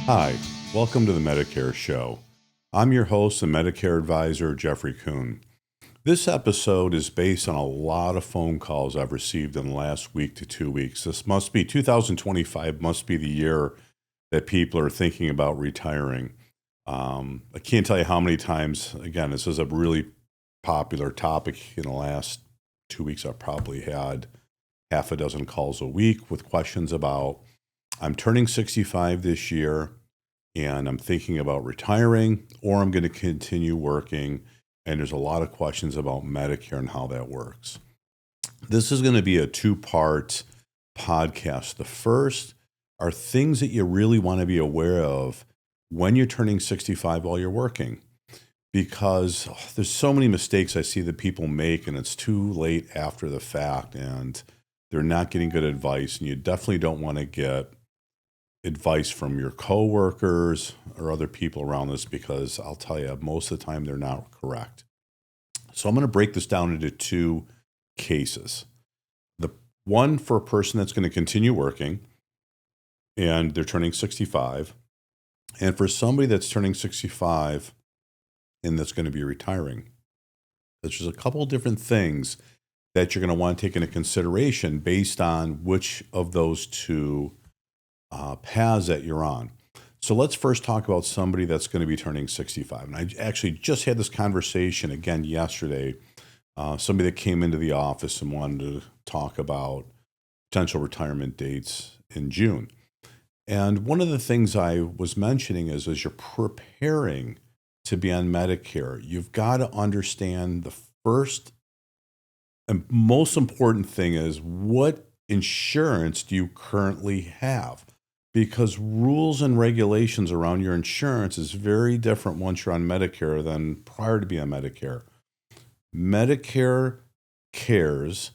Hi, welcome to the Medicare Show. I'm your host and Medicare advisor, Jeffrey Kuhn. This episode is based on a lot of phone calls I've received in the last week to 2 weeks. This must be 2025, must be the year that people are thinking about retiring. I can't tell you how many times, again, this is a really popular topic in the last 2 weeks. I've probably had half a dozen calls a week with questions about I'm turning 65 this year and I'm thinking about retiring or I'm going to continue working. And there's a lot of questions about Medicare and how that works. This is going to be a two-part podcast. The first are things that you really want to be aware of when you're turning 65 while you're working, because there's so many mistakes I see that people make and it's too late after the fact and they're not getting good advice. And you definitely don't want to get advice from your coworkers or other people around this, because I'll tell you, most of the time they're not correct. So I'm going to break this down into two cases. The one for a person that's going to continue working and they're turning 65, and for somebody that's turning 65 and that's going to be retiring. There's just a couple of different things that you're going to want to take into consideration based on which of those two paths that you're on. So let's first talk about somebody that's going to be turning 65. And I actually just had this conversation again yesterday. Somebody that came into the office and wanted to talk about potential retirement dates in June. And one of the things I was mentioning is as you're preparing to be on Medicare, you've got to understand the first and most important thing is, what insurance do you currently have? Because rules and regulations around your insurance is very different once you're on Medicare than prior to being on Medicare. Medicare cares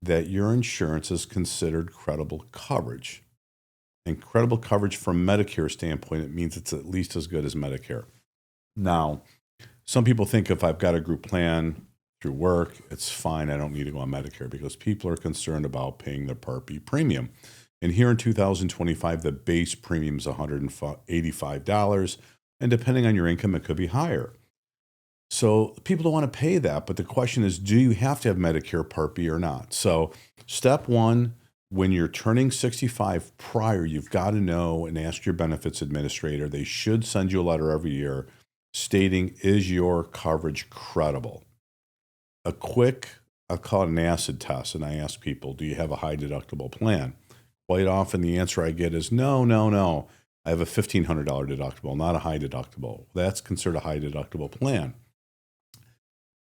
that your insurance is considered credible coverage. And credible coverage from Medicare standpoint, it means it's at least as good as Medicare. Now, some people think if I've got a group plan through work, it's fine. I don't need to go on Medicare, because people are concerned about paying their Part B premium. And here in 2025, the base premium is $185. And depending on your income, it could be higher. So people don't want to pay that. But the question is, do you have to have Medicare Part B or not? So step one, when you're turning 65 prior, you've got to know and ask your benefits administrator. They should send you a letter every year stating, is your coverage credible? A quick, I'll call it an acid test, and I ask people, do you have a high deductible plan? Quite often the answer I get is no. I have a $1,500 deductible, not a high deductible. That's considered a high deductible plan.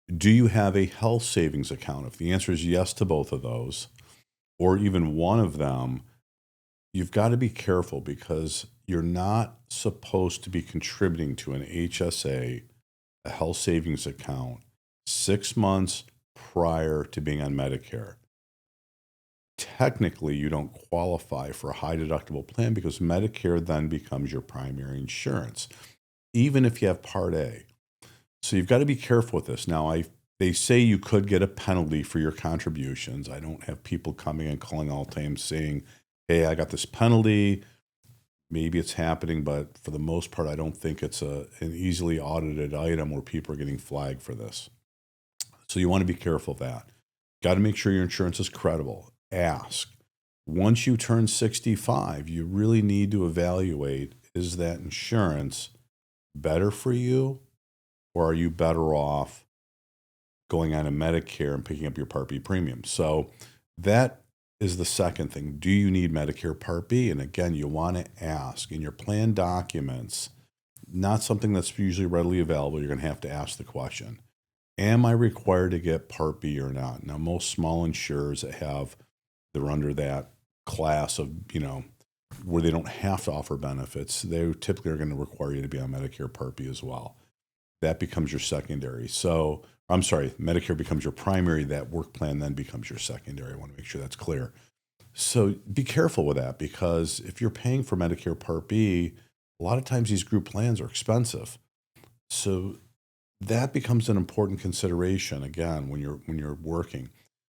Do you have a health savings account? If the answer is yes to both of those, or even one of them, you've got to be careful, because you're not supposed to be contributing to an HSA, a health savings account, 6 months prior to being on Medicare. Technically, you don't qualify for a high deductible plan, because Medicare then becomes your primary insurance, even if you have Part A. So you've got to be careful with this. Now, they say you could get a penalty for your contributions. I don't have people coming and calling all the time saying, hey, I got this penalty. Maybe it's happening, but for the most part, I don't think it's an easily audited item where people are getting flagged for this. So you want to be careful of that. Got to make sure your insurance is credible. Ask. Once you turn 65, you really need to evaluate, is that insurance better for you, or are you better off going on a Medicare and picking up your Part B premium? So that is the second thing. Do you need Medicare Part B? And again, you want to ask in your plan documents, not something that's usually readily available. You're going to have to ask the question, am I required to get Part B or not? Now, most small insurers that they're under that class of, where they don't have to offer benefits, they typically are going to require you to be on Medicare Part B as well. That becomes your secondary. So, I'm sorry, Medicare becomes your primary. That work plan then becomes your secondary. I want to make sure that's clear. So be careful with that, because if you're paying for Medicare Part B, a lot of times these group plans are expensive. So that becomes an important consideration, again, when you're working.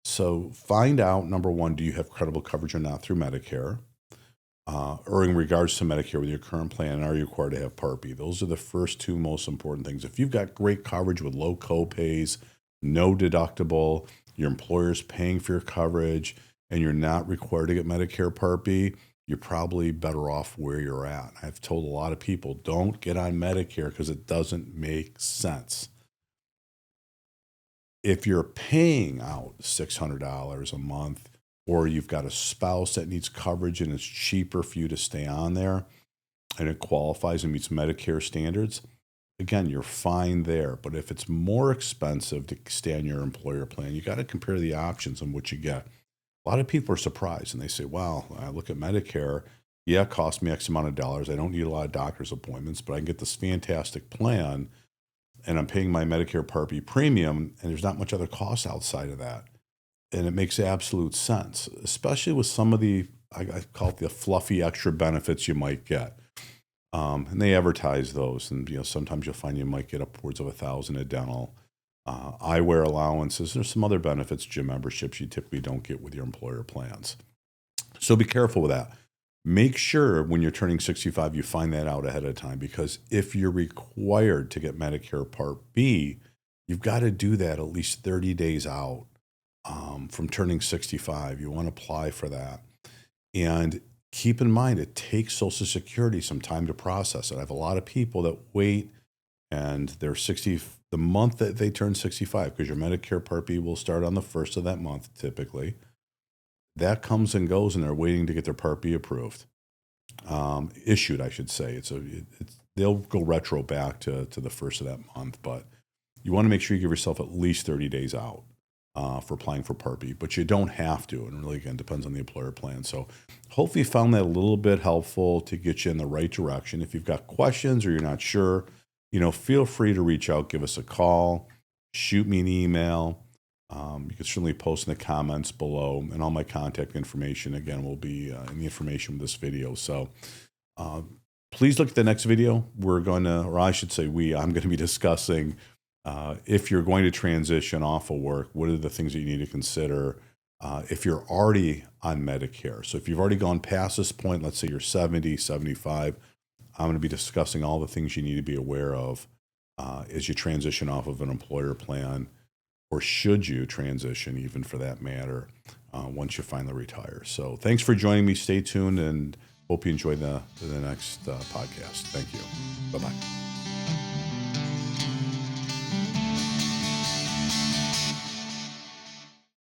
So find out, number one, do you have credible coverage or not through Medicare? or in regards to Medicare with your current plan, are you required to have Part B? Those are the first two most important things. If you've got great coverage with low copays, no deductible, your employer's paying for your coverage, and you're not required to get Medicare Part B, you're probably better off where you're at. I've told a lot of people, don't get on Medicare because it doesn't make sense. If you're paying out $600 a month, or you've got a spouse that needs coverage and it's cheaper for you to stay on there and it qualifies and meets Medicare standards, again, you're fine there. But if it's more expensive to stay on your employer plan, you got to compare the options and what you get. A lot of people are surprised and they say, wow, I look at Medicare. Yeah, it costs me X amount of dollars. I don't need a lot of doctor's appointments, but I can get this fantastic plan and I'm paying my Medicare Part B premium and there's not much other cost outside of that. And it makes absolute sense, especially with some of the, I call it the fluffy extra benefits you might get. And they advertise those, and sometimes you'll find you might get upwards of $1,000 a dental, eyewear allowances. There's some other benefits, gym memberships you typically don't get with your employer plans. So be careful with that. Make sure when you're turning 65, you find that out ahead of time, because if you're required to get Medicare Part B, you've got to do that at least 30 days out. From turning 65, you want to apply for that. And keep in mind, it takes Social Security some time to process it. I have a lot of people that wait and they're 60, the month that they turn 65, because your Medicare Part B will start on the first of that month typically. That comes and goes and they're waiting to get their Part B approved. Issued, I should say. They'll go retro back to the first of that month, but you want to make sure you give yourself at least 30 days out. For applying for Part B, but you don't have to. And really, again, depends on the employer plan. So hopefully you found that a little bit helpful to get you in the right direction. If you've got questions or you're not sure, feel free to reach out, give us a call, shoot me an email. You can certainly post in the comments below, and all my contact information, again, will be in the information with this video. So please look at the next video. I'm going to be discussing if you're going to transition off of work, what are the things that you need to consider if you're already on Medicare? So if you've already gone past this point, let's say you're 70, 75, I'm going to be discussing all the things you need to be aware of as you transition off of an employer plan, or should you transition even for that matter, once you finally retire. So thanks for joining me. Stay tuned and hope you enjoy the next podcast. Thank you. Bye-bye.